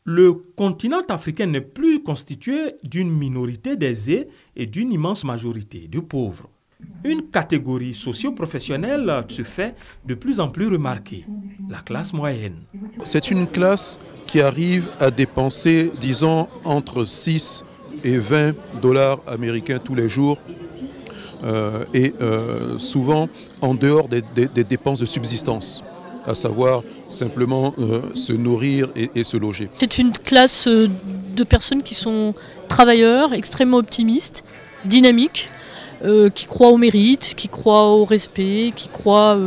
Le continent africain n'est plus constitué d'une minorité d'aisés et d'une immense majorité de pauvres. Une catégorie socio-professionnelle se fait de plus en plus remarquée, la classe moyenne. C'est une classe qui arrive à dépenser, disons, entre 6 et 20 dollars américains tous les jours souvent en dehors des dépenses de subsistance, à savoir simplement se nourrir et se loger. C'est une classe de personnes qui sont travailleurs, extrêmement optimistes, dynamiques, qui croient au mérite, qui croient au respect, qui croient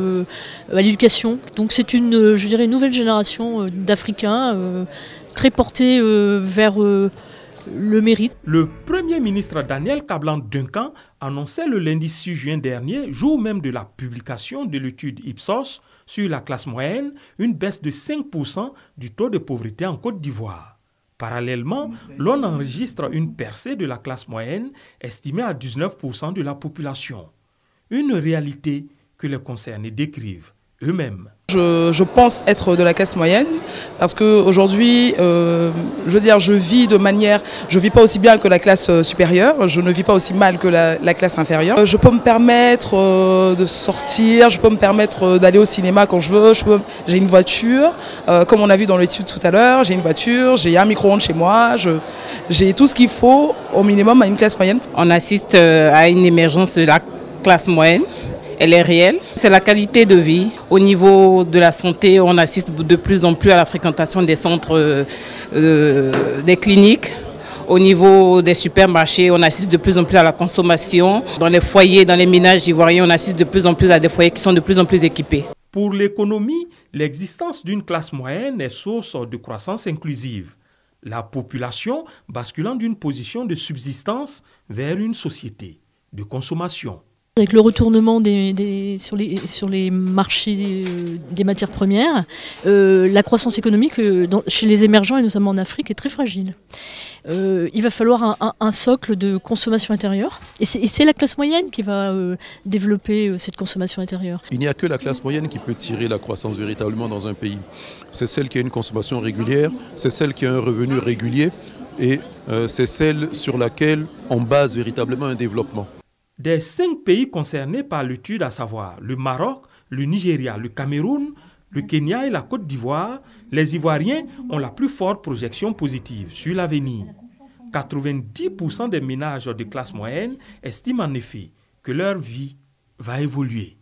à l'éducation. Donc c'est une, je dirais, une nouvelle génération d'Africains très portés vers le mérite. Le Premier ministre Daniel Kablan-Duncan annonçait le lundi 6 juin dernier, jour même de la publication de l'étude Ipsos sur la classe moyenne, une baisse de 5% du taux de pauvreté en Côte d'Ivoire. Parallèlement, l'on enregistre une percée de la classe moyenne estimée à 19% de la population. Une réalité que les concernés décrivent eux-mêmes. Je pense être de la classe moyenne parce qu'aujourd'hui, je vis pas aussi bien que la classe supérieure, je ne vis pas aussi mal que la classe inférieure. Je peux me permettre de sortir, je peux me permettre d'aller au cinéma quand je veux, j'ai une voiture, comme on a vu dans l'étude tout à l'heure, j'ai une voiture, j'ai un micro-ondes chez moi, j'ai tout ce qu'il faut au minimum à une classe moyenne. On assiste à une émergence de la classe moyenne. Elle est réelle. C'est la qualité de vie. Au niveau de la santé, on assiste de plus en plus à la fréquentation des centres, des cliniques. Au niveau des supermarchés, on assiste de plus en plus à la consommation. Dans les foyers, dans les ménages ivoiriens, on assiste de plus en plus à des foyers qui sont de plus en plus équipés. Pour l'économie, l'existence d'une classe moyenne est source de croissance inclusive. La population basculant d'une position de subsistance vers une société de consommation. Avec le retournement sur les marchés des matières premières, la croissance économique chez les émergents et notamment en Afrique est très fragile. Il va falloir un socle de consommation intérieure et c'est la classe moyenne qui va développer cette consommation intérieure. Il n'y a que la classe moyenne qui peut tirer la croissance véritablement dans un pays. C'est celle qui a une consommation régulière, c'est celle qui a un revenu régulier et c'est celle sur laquelle on base véritablement un développement. Des 5 pays concernés par l'étude, à savoir le Maroc, le Nigeria, le Cameroun, le Kenya et la Côte d'Ivoire, les Ivoiriens ont la plus forte projection positive sur l'avenir. 90% des ménages de classe moyenne estiment en effet que leur vie va évoluer.